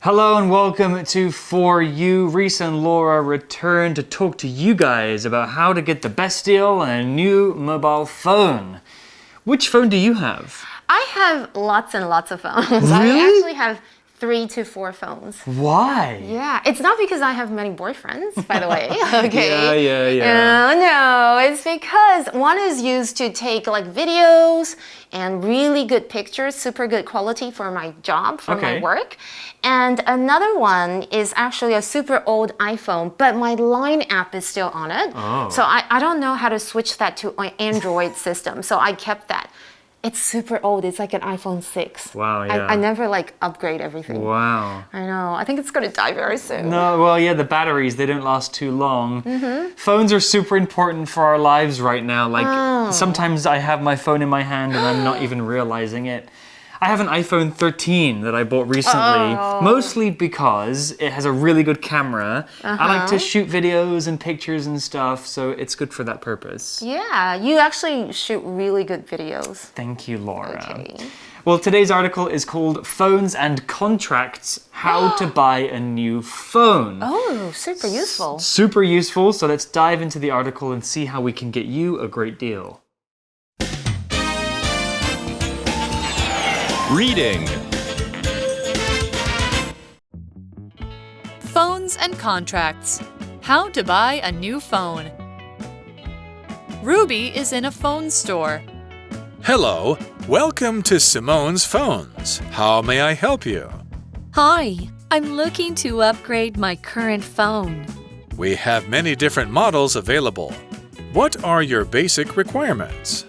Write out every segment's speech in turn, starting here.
Hello and welcome to For You. Reese and Laura return to talk to you guys about how to get the best deal on a new mobile phone. Which phone do you have? I have lots and lots of phones. Really? I actually have 3 to 4 phones. Why? Yeah, it's not because I have many boyfriends, by the way. Okay. Yeah. No, it's because one is used to take like videos and really good pictures, super good quality for my job, for my work. And another one is actually a super old iPhone, but my Line app is still on it. Oh. So I don't know how to switch that to my Android system. So I kept that. It's super old. It's like an iPhone 6. Wow, yeah. I never like upgrade everything. Wow. I know. I think it's going to die very soon. No, well, yeah, the batteries, they don't last too long. Phones are super important for our lives right now. Like, sometimes I have my phone in my hand and I'm not even realizing it. I have an iPhone 13 that I bought recently, mostly because it has a really good camera. I like to shoot videos and pictures and stuff, so it's good for that purpose. Yeah, you actually shoot really good videos. Thank you, Laura. Okay. Well, today's article is called Phones and Contracts, How to Buy a New Phone. Oh, super useful. Super useful, so let's dive into the article and see how we can get you a great deal. Reading. Phones and Contracts. How to buy a new phone. Ruby is in a phone store. Hello, welcome to Simone's Phones. How may I help you? Hi, I'm looking to upgrade my current phone. We have many different models available. What are your basic requirements?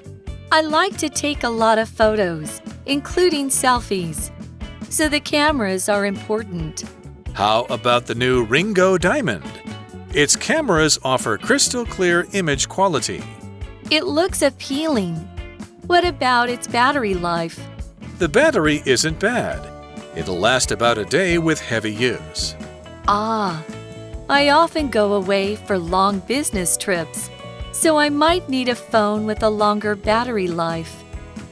I like to take a lot of photos, including selfies, so the cameras are important. How about the new Ringo Diamond? Its cameras offer crystal clear image quality. It looks appealing. What about its battery life? The battery isn't bad. It'll last about a day with heavy use. I often go away for long business trips, so I might need a phone with a longer battery life.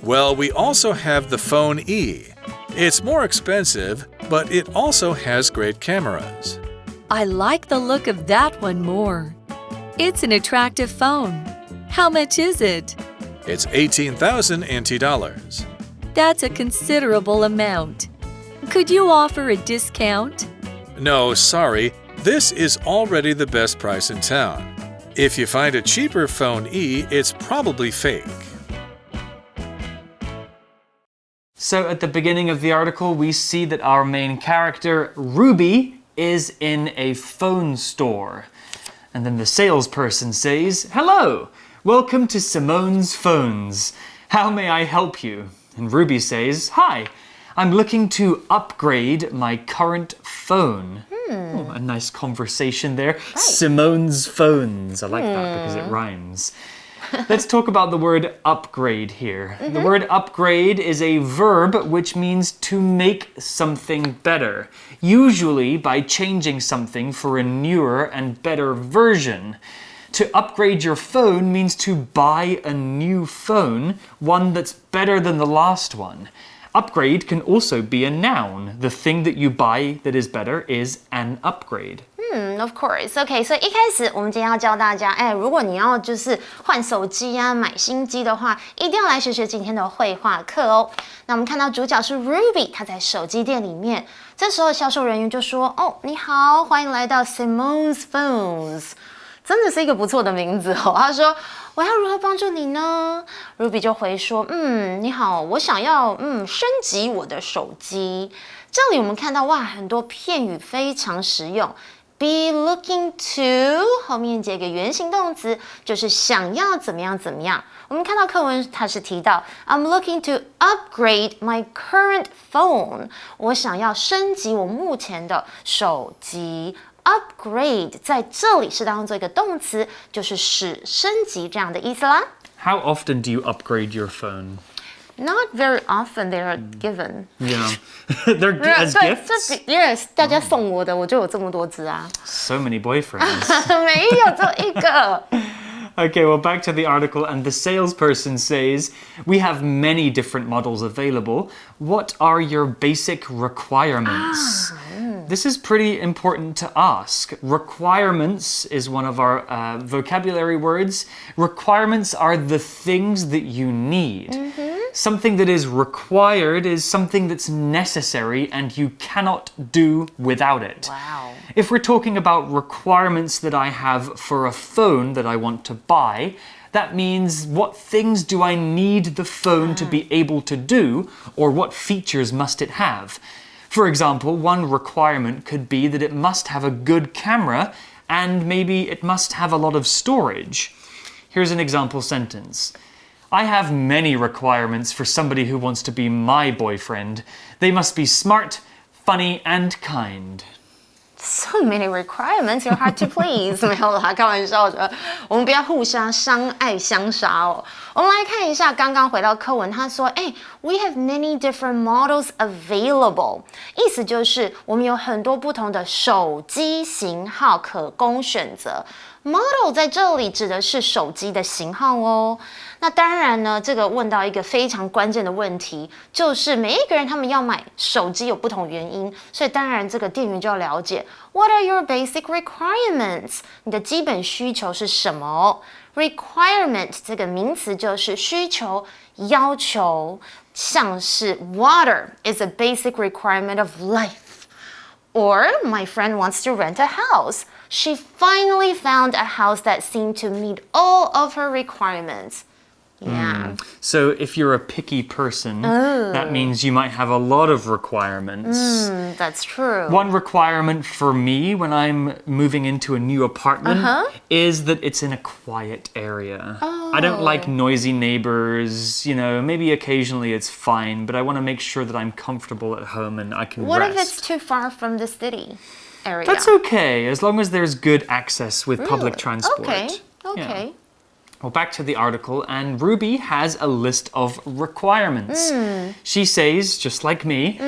Well, we also have the Phone E. It's more expensive, but it also has great cameras. I like the look of that one more. It's an attractive phone. How much is it? It's 18,000 NT dollars. That's a considerable amount. Could you offer a discount? No, sorry. This is already the best price in town. If you find a cheaper Phone E, it's probably fake. So at the beginning of the article, we see that our main character, Ruby, is in a phone store. And then the salesperson says, "Hello, welcome to Simone's Phones. How may I help you?" And Ruby says, "Hi, I'm looking to upgrade my current phone." Oh, a nice conversation there. Right. Simone's Phones. I like that because it rhymes. Let's talk about the word upgrade here. The word upgrade is a verb which means to make something better, usually by changing something for a newer and better version. To upgrade your phone means to buy a new phone, one that's better than the last one. Upgrade can also be a noun. The thing that you buy that is better is an upgrade. Of course. Okay, 所以一开始我们今天要教大家，如果你要就是换手机啊，买新机的话，一定要来学学今天的绘画课哦。那我们看到主角是 Ruby， 她在手机店里面。这时候销售人员就说：“哦，你好，欢迎来到 Simone's Phones。”真的是一个不错的名字哦。他说：“我要如何帮助你呢 ？”Ruby 就回说：“你好，我想要升级我的手机。”这里我们看到哇，很多片语非常实用。Be looking to 后面接一个原形动词，就是想要怎么样怎么样。我们看到课文它是提到 I'm looking to upgrade my current phone， 我想要升级我目前的手机。Upgrade 在这里是当做一个动词，就是使升级这样的意思啦。How often do you upgrade your phone? Not very often they are given. Yeah. They're as gifts? Yes, 大家送我的，我就有这么多只啊。So many boyfriends. 没有，只有一个。Okay, well, back to the article, and the salesperson says, "We have many different models available. What are your basic requirements?" This is pretty important to ask. Requirements is one of our vocabulary words. Requirements are the things that you need. Something that is required is something that's necessary and you cannot do without it. Wow. If we're talking about requirements that I have for a phone that I want to buy, that means what things do I need the phone to be able to do, or what features must it have? For example, one requirement could be that it must have a good camera and maybe it must have a lot of storage. Here's an example sentence. I have many requirements for somebody who wants to be my boyfriend. They must be smart, funny, and kind. So many requirements, you're hard to please. 没有啦，开玩笑的。我们不要互相相爱相杀哦。我们来看一下，刚刚回到课文，他说，we have many different models available。意思就是我们有很多不同的手机型号可供选择。Model 在这里指的是手机的型号哦。那当然呢，这个问到一个非常关键的问题，就是每一个人他们要买手机有不同原因，所以当然这个店员就要了解 What are your basic requirements？ 你的基本需求是什么？Requirement 这个名词就是需求、要求，像是 Water is a basic requirement of life。Or my friend wants to rent a house. She finally found a house that seemed to meet all of her requirements. Yeah. So if you're a picky person, that means you might have a lot of requirements. That's true. One requirement for me when I'm moving into a new apartment is that it's in a quiet area. I don't like noisy neighbors, maybe occasionally it's fine, but I want to make sure that I'm comfortable at home and I can What rest. if it's too far from the city area? That's okay, as long as there's good access with public transport. Okay. Yeah. Well, back to the article, and Ruby has a list of requirements. She says, just like me,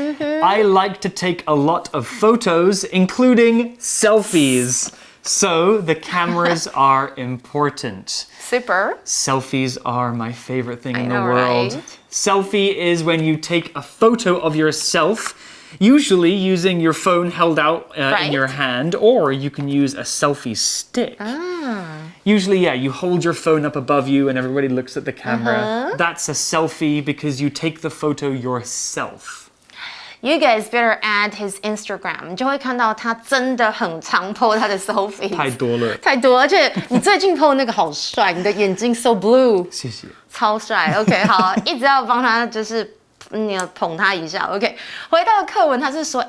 I like to take a lot of photos, including selfies. So the cameras are important. Super. Selfies are my favorite thing in the know, world. right? Selfie is when you take a photo of yourself, usually using your phone held out in your hand, or you can use a selfie stick. Usually, you hold your phone up above you and everybody looks at the camera. That's a selfie because you take the photo yourself. You guys better add his Instagram. 你就会看到他真的很常 po 他的 selfie。太多了。太多，而且你最近 po 那个好帅，你的眼睛 so blue。谢谢。超帅。OK， 好，一直要帮他就是你要捧他一下 ，OK。回到课文，他是说，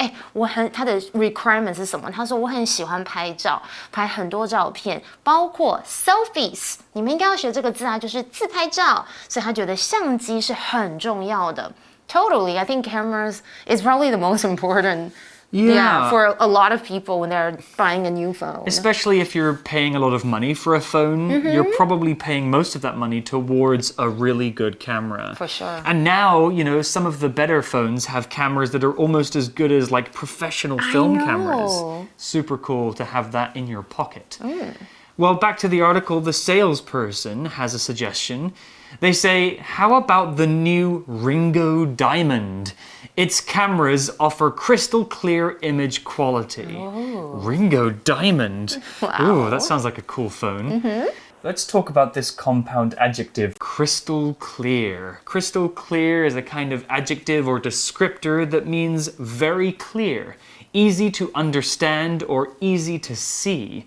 他的 requirement 是什么？他说我很喜欢拍照，拍很多照片，包括 selfies。你们应该要学这个字啊，就是自拍照。所以他觉得相机是很重要的。Totally, I think cameras is probably the most important. Yeah, for a lot of people when they're buying a new phone. Especially if you're paying a lot of money for a phone, you're probably paying most of that money towards a really good camera. For sure. And now, some of the better phones have cameras that are almost as good as like professional film cameras. Super cool to have that in your pocket. Well, back to the article, the salesperson has a suggestion. They say, how about the new Ringo Diamond? Its cameras offer crystal clear image quality. Ringo Diamond. Wow. Ooh, that sounds like a cool phone. Let's talk about this compound adjective, crystal clear. Crystal clear is a kind of adjective or descriptor that means very clear, easy to understand or easy to see.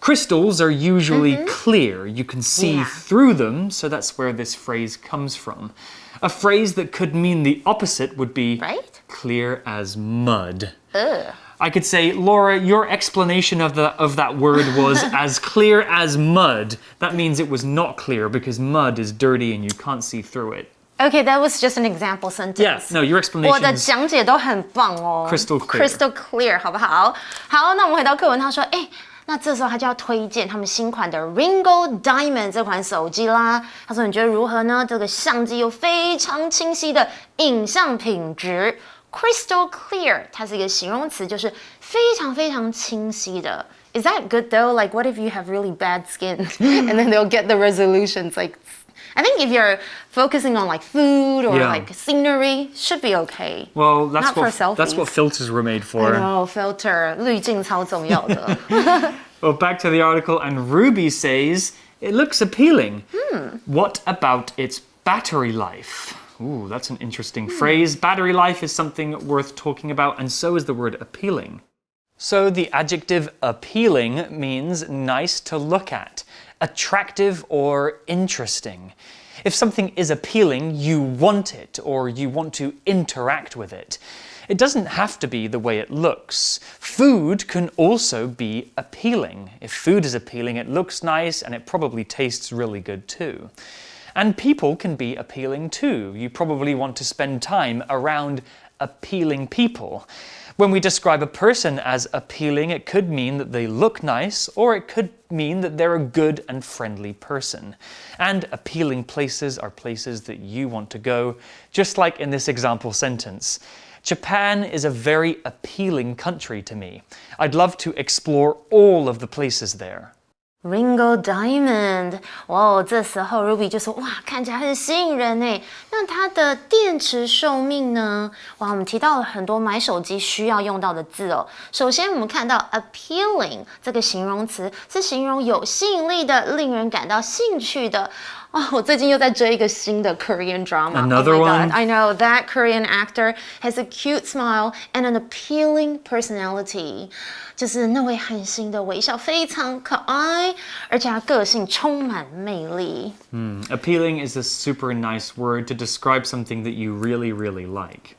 Crystals are usually clear. You can see through them, so that's where this phrase comes from. A phrase that could mean the opposite would be clear as mud. I could say, Laura, your explanation of that word was as clear as mud. That means it was not clear because mud is dirty and you can't see through it. Okay, that was just an example sentence. Yeah, no, your explanation 我的讲解都很棒哦。Crystal clear. Crystal clear, 好不好？好，那我们回到课文，他说，那这时候他就要推荐他们新款的 Ringo Diamond 这款手机啦。他说你觉得如何呢？这个相机有非常清晰的影像品质 ，crystal clear， 它是一个形容词，就是非常非常清晰的。Is that good though? Like, what if you have really bad skin and then they'll get the resolutions like I think if you're focusing on like food or like scenery, should be okay. Well, Not for selfies. that's what filters were made for. I know, filter, 滤镜超重要的。Well, back to the article, and Ruby says, it looks appealing. What about its battery life? Ooh, that's an interesting phrase. Battery life is something worth talking about, and so is the word appealing. So the adjective appealing means nice to look at, attractive or interesting. If something is appealing, you want it, or you want to interact with it. It doesn't have to be the way it looks. Food can also be appealing. If food is appealing, it looks nice and it probably tastes really good too. And people can be appealing too. You probably want to spend time around appealing people. When we describe a person as appealing, it could mean that they look nice, or it could mean that they're a good and friendly person. And appealing places are places that you want to go, just like in this example sentence. Japan is a very appealing country to me. I'd love to explore all of the places there. Ringo Diamond， 哇哦，这时候 Ruby 就说哇，看起来很吸引人诶。那它的电池寿命呢？哇，我们提到了很多买手机需要用到的字哦。首先，我们看到 appealing 这个形容词是形容有吸引力的、令人感到兴趣的。哦，我最近又在追一个新的 Korean drama. Another oh my one? God, I know that Korean actor has a cute smile and an appealing personality. 就是那位韩星的微笑非常可爱，而且他个性充满魅力。Appealing is a super nice word to describe something that you really, really like.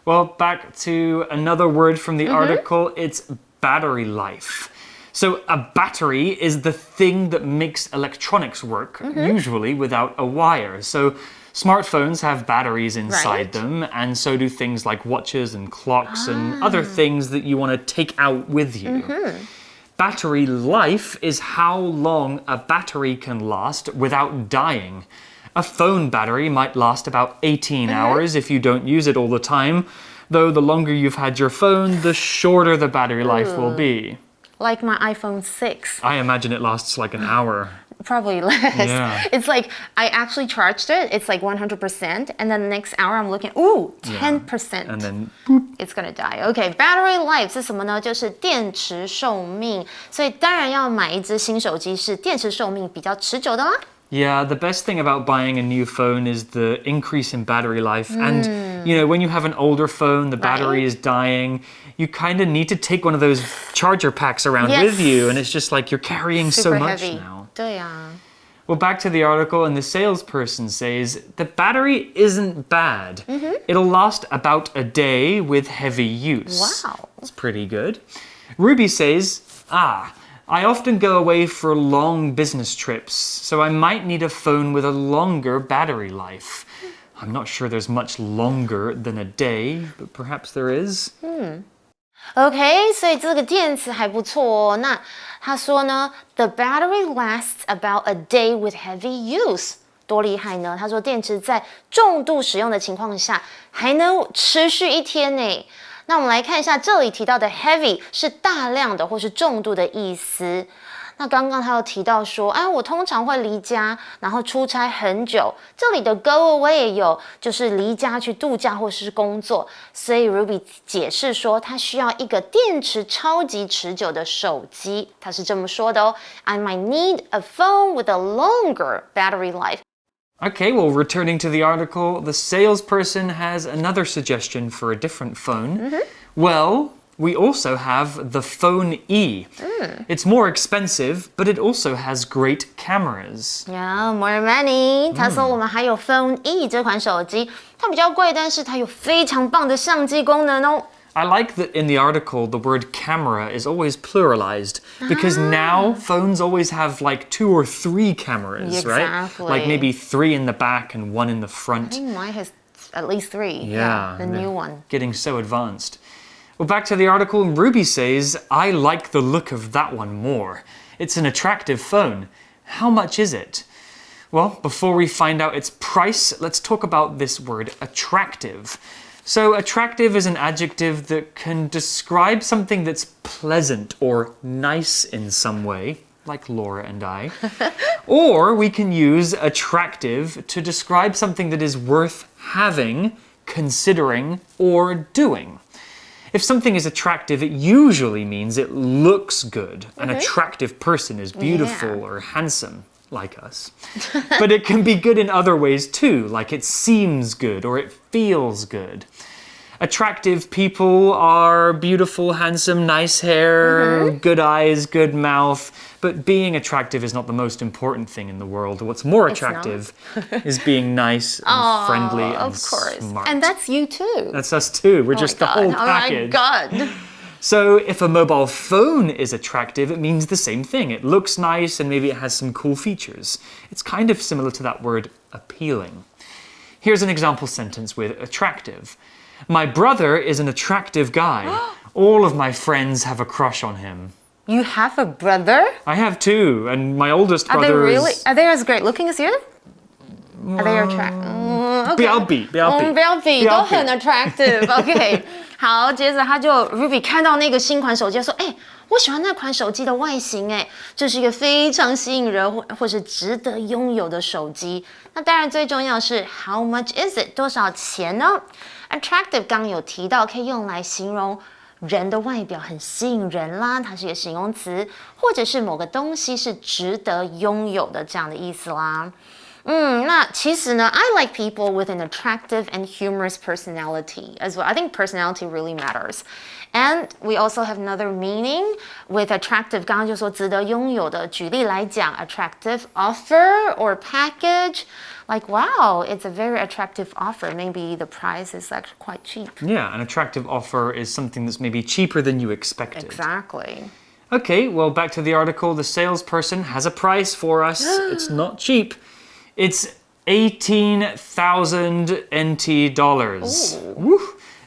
Well, back to another word from the article, it's battery life. So a battery is the thing that makes electronics work, usually without a wire. So smartphones have batteries inside them, and so do things like watches and clocks and other things that you want to take out with you. Battery life is how long a battery can last without dying. A phone battery might last about 18 hours if you don't use it all the time, though the longer you've had your phone, the shorter the battery life will be. Like my iPhone 6. I imagine it lasts like an hour. Probably less. Yeah. It's like I actually charged it. It's like 100%, and then the next hour I'm looking, ooh, 10%. And then It's gonna die. Okay, battery life 是什么呢？就是电池寿命。所以当然要买一只新手机是电池寿命比较持久的啦。Yeah, the best thing about buying a new phone is the increase in battery life. And, you know, when you have an older phone, the battery is dying, you kind of need to take one of those charger packs around with you. And it's just like you're carrying so much heavy. now. 对啊。Well, back to the article, and the salesperson says, the battery isn't bad. It'll last about a day with heavy use. Wow. That's pretty good. Ruby says, I often go away for long business trips, so I might need a phone with a longer battery life. I'm not sure there's much longer than a day, but perhaps there is. OK， 所以这个电池还不错哦。那他说呢 ，The battery lasts about a day with heavy use。多厉害呢？他说电池在重度使用的情况下，还能持续一天呢。那我们来看一下这里提到的 heavy 是大量的或是重度的意思。那刚刚他有提到说，我通常会离家，然后出差很久。这里的 go away 也有，就是离家去度假或是工作。所以 Ruby 解释说，他需要一个电池超级持久的手机。他是这么说的哦 ：I might need a phone with a longer battery life. Okay, well, returning to the article, the salesperson has another suggestion for a different phone. Well, we also have the phone E. It's more expensive, but it also has great cameras. Yeah, more money. 他说我们还有 phone E 这款手机，它比较贵，但是它有非常棒的相机功能哦。I like that in the article the word camera is always pluralized because now phones always have like 2 or 3 cameras, right? Like maybe 3 in the back and 1 in the front. I think mine has at least 3. Yeah, the new one. Getting so advanced. Well, back to the article, Ruby says, I like the look of that one more. It's an attractive phone. How much is it? Well, before we find out its price, let's talk about this word attractive. So attractive is an adjective that can describe something that's pleasant or nice in some way. like Laura and I. Or we can use attractive to describe something that is worth having, considering, or doing. If something is attractive, it usually means it looks good. An attractive person is beautiful or handsome, like us. But it can be good in other ways too, like it seems good or it feels good. Attractive people are beautiful, handsome, nice hair, good eyes, good mouth. But being attractive is not the most important thing in the world. What's more attractive is being nice and friendly and smart. And that's you too. That's us too. We're just the whole package. Oh my God. So if a mobile phone is attractive, it means the same thing. It looks nice and maybe it has some cool features. It's kind of similar to that word appealing. Here's an example sentence with attractive. My brother is an attractive guy. All of my friends have a crush on him. You have a brother? I have two, and my oldest brother is... Are they as great looking as you? Are they attractive? Okay. 不要比，不要比，都很 attractive. OK， 好，接着Ruby 看到那个新款手机，说：“哎，我喜欢那款手机的外形，哎，这是一个非常吸引人或是值得拥有的手机。那当然最重要是 How much is it？ 多少钱呢 ？Attractive 刚刚有提到，可以用来形容人的外表很吸引人啦，它是一个形容词，或者是某个东西是值得拥有的这样的意思啦。那其实呢 I like people with an attractive and humorous personality as well. I think personality really matters. And we also have another meaning with attractive. 刚刚就说值得拥有的，举例来讲 attractive offer or package. Like, wow, it's a very attractive offer. Maybe the price is actually quite cheap. Yeah, an attractive offer is something that's maybe cheaper than you expected. Exactly. Okay, well, back to the article. The salesperson has a price for us. It's not cheap. It's 18,000 NT dollars. Woo.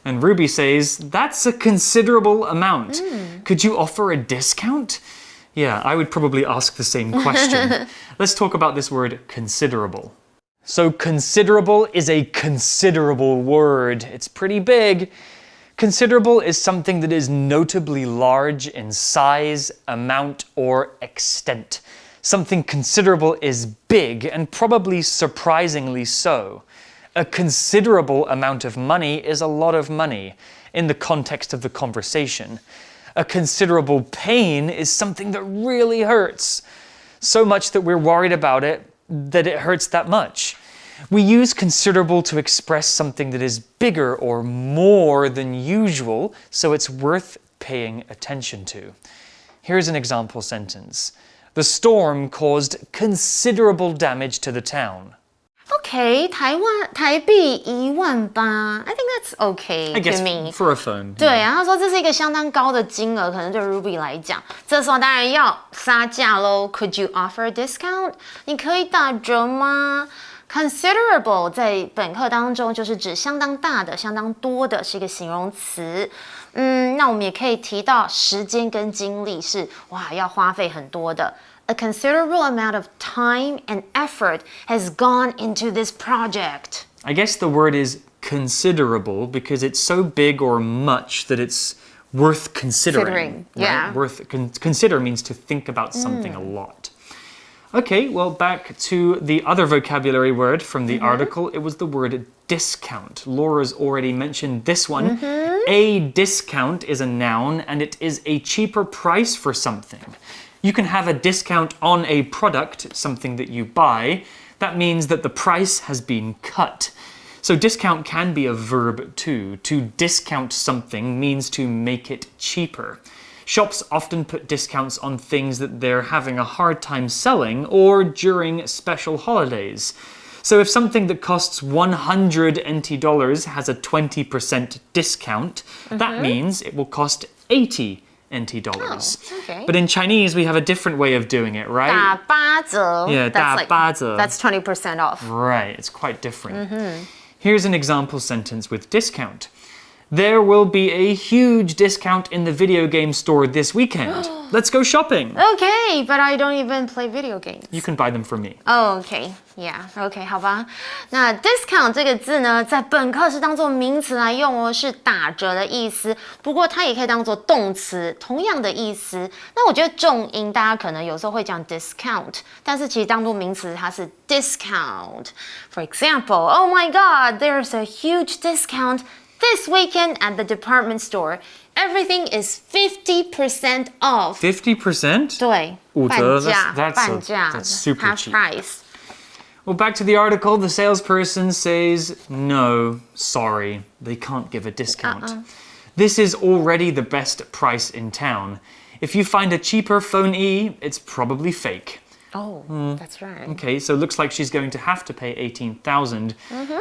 And Ruby says, that's a considerable amount. Could you offer a discount? Yeah, I would probably ask the same question. Let's talk about this word considerable. So considerable is a considerable word. It's pretty big. Considerable is something that is notably large in size, amount, or extent. Something considerable is big and probably surprisingly so. A considerable amount of money is a lot of money in the context of the conversation. A considerable pain is something that really hurts. So much that we're worried about it, that it hurts that much. We use considerable to express something that is bigger or more than usual, so it's worth paying attention to. Here's an example sentence. The storm caused considerable damage to the town. Okay, 台币18000 I think that's okay I guess to me. for a phone. 对啊，他说这是一个相当高的金额，可能对 Ruby 来讲，这时候当然要杀价喽。Could you offer a discount？ 你可以打折吗？ Considerable 在本课当中就是指相当大的、相当多的，是一个形容词。那我们也可以提到时间跟精力是要花费很多的。A considerable amount of time and effort has gone into this project. I guess the word is considerable because it's so big or much that it's worth considering. Yeah. Right? Consider means to think about something a lot. Okay, well, back to the other vocabulary word from the article. It was the word discount. Laura's already mentioned this one. A discount is a noun, and it is a cheaper price for something. You can have a discount on a product, something that you buy. That means that the price has been cut. So discount can be a verb too. To discount something means to make it cheaper. Shops often put discounts on things that they're having a hard time selling or during special holidays. So if something that costs 100 NT dollars has a 20% discount, that means it will cost 80 NT dollars. Oh, okay. But in Chinese, we have a different way of doing it, right? 打八折 Yeah, 打八折 That's 20% off. Right, it's quite different. Here's an example sentence with discount. There will be a huge discount in the video game store this weekend. Let's go shopping. Okay, but I don't even play video games. You can buy them for me. Oh, okay. Yeah, okay, 好吧。那 discount 这个字呢，在本课是当做名词来用哦，是打折的意思。不过它也可以当做动词，同样的意思。那我觉得重音大家可能有时候会讲 discount， 但是其实当做名词它是 discount. For example, oh my God, there's a huge discount this weekend at the department store. Everything is 50% off. 50%? 对，半价，半价 that's super half cheap. price. Well, back to the article, the salesperson says, no, sorry, they can't give a discount. This is already the best price in town. If you find a cheaper phone E, it's probably fake. Oh, that's right. Okay, so it looks like she's going to have to pay 18,000.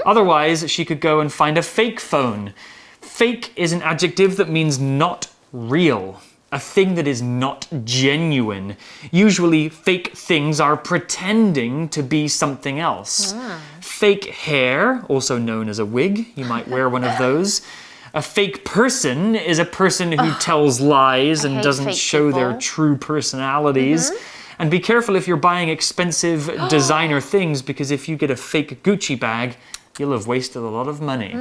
Otherwise, she could go and find a fake phone. Fake is an adjective that means not real. A thing that is not genuine. Usually, fake things are pretending to be something else. Fake hair, also known as a wig, you might wear one of those. A fake person is a person who tells lies and doesn't show their true personalities. And be careful if you're buying expensive designer things, because if you get a fake Gucci bag, you'll have wasted a lot of money.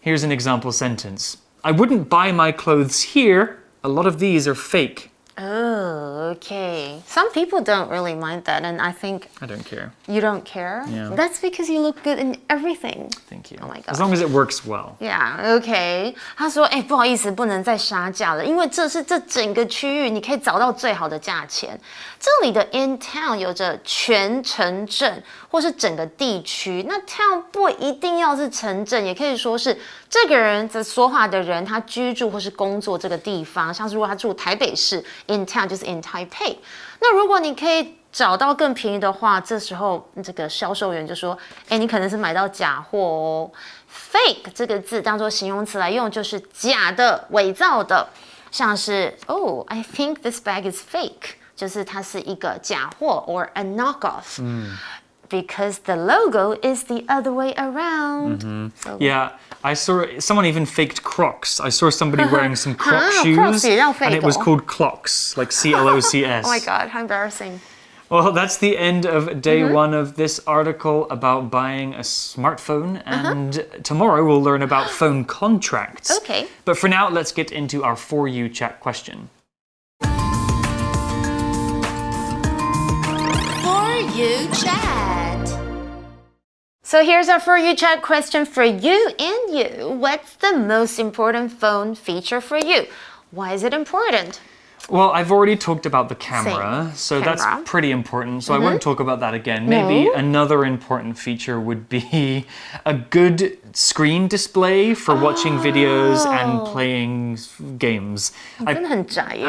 Here's an example sentence. I wouldn't buy my clothes here. A lot of these are fake. Oh, okay. Some people don't really mind that, and I think I don't care. you don't care. Yeah. That's because you look good in everything. Thank you. Oh my god. As long as it works well. Yeah, okay. 他说，不好意思，不能再杀价了，因为这是这整个区域你可以找到最好的价钱。这里的 in town 有着全城镇或是整个地区，那 town 不一定要是城镇，也可以说是这个人在说话的人他居住或是工作这个地方，像是如果他住台北市 in town 就是 in Taipei。那如果你可以找到更便宜的话，这时候这个销售员就说，你可能是买到假货哦。Fake 这个字当作形容词来用，就是假的、伪造的，像是Oh, I think this bag is fake， 就是它是一个假货 or a knockoff。Because the logo is the other way around. So, Yeah, I saw someone even faked Crocs. I saw somebody wearing some Croc shoes, Crocs 也要 fake and it was 哦 called Clocks, like C-L-O-C-S. Oh my god, how embarrassing. Well, that's the end of day one of this article about buying a smartphone, and tomorrow we'll learn about phone contracts. Okay. But for now, let's get into our For You chat question. For You chat. So here's our For You chat question for you and you. What's the most important phone feature for you? Why is it important? Well, I've already talked about the camera, Same. so Camera. that's pretty important, so I won't talk about that again. Maybe another important feature would be a good screen display for watching videos and playing games. 真的很宅耶。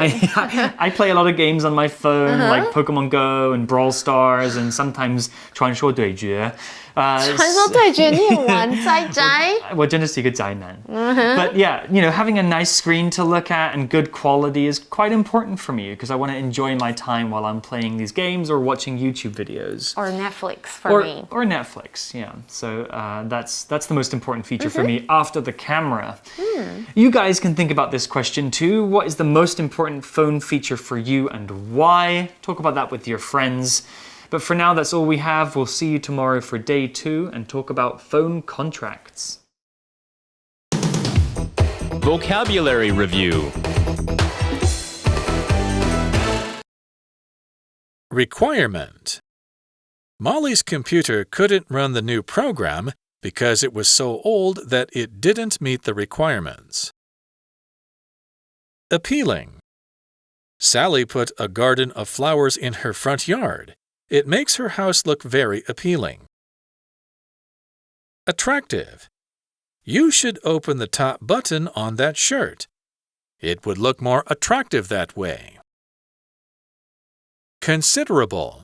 I play a lot of games on my phone, like Pokemon Go and Brawl Stars, and sometimes 传说对决。传说对决你也玩宅宅？我真的是一个宅男。But yeah, having a nice screen to look at and good quality is quite important for me because I want to enjoy my time while I'm playing these games or watching YouTube videos. Or Netflix for me. Or Netflix, yeah. So that's the most important feature for me after the camera. You guys can think about this question too. What is the most important phone feature for you and why? Talk about that with your friends. But for now, that's all we have. We'll see you tomorrow for day 2 and talk about phone contracts. Vocabulary Review. Requirement. Molly's computer couldn't run the new program because it was so old that it didn't meet the requirements. Appealing. Sally put a garden of flowers in her front yard. It makes her house look very appealing. Attractive. You should open the top button on that shirt. It would look more attractive that way. Considerable.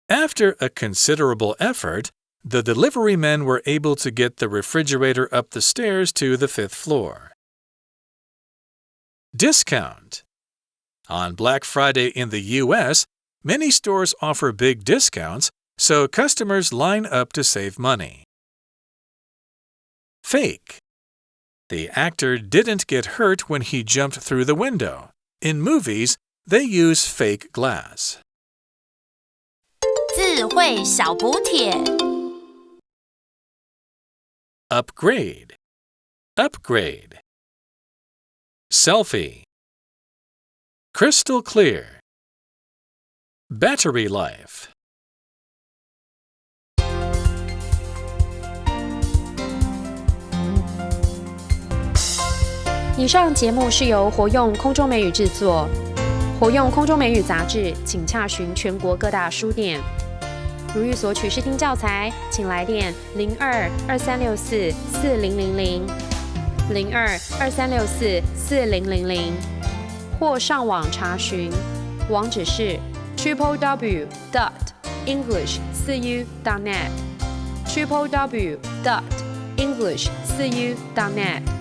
After a considerable effort, the delivery men were able to get the refrigerator up the stairs to the 5th floor. Discount. On Black Friday in the U.S., many stores offer big discounts, so customers line up to save money. Fake. The actor didn't get hurt when he jumped through the window. In movies, they use fake glass. 智慧小补帖 Upgrade. Upgrade. Selfie. Crystal clear. Battery life. 以上节目是由活用空中美语制作，活用空中美语杂志，请洽询全国各大书店。如欲索取试听教材，请来电02-2364-4000 02-2364-4000，或上网查询，网址是 www.english4u.net www.english4u.net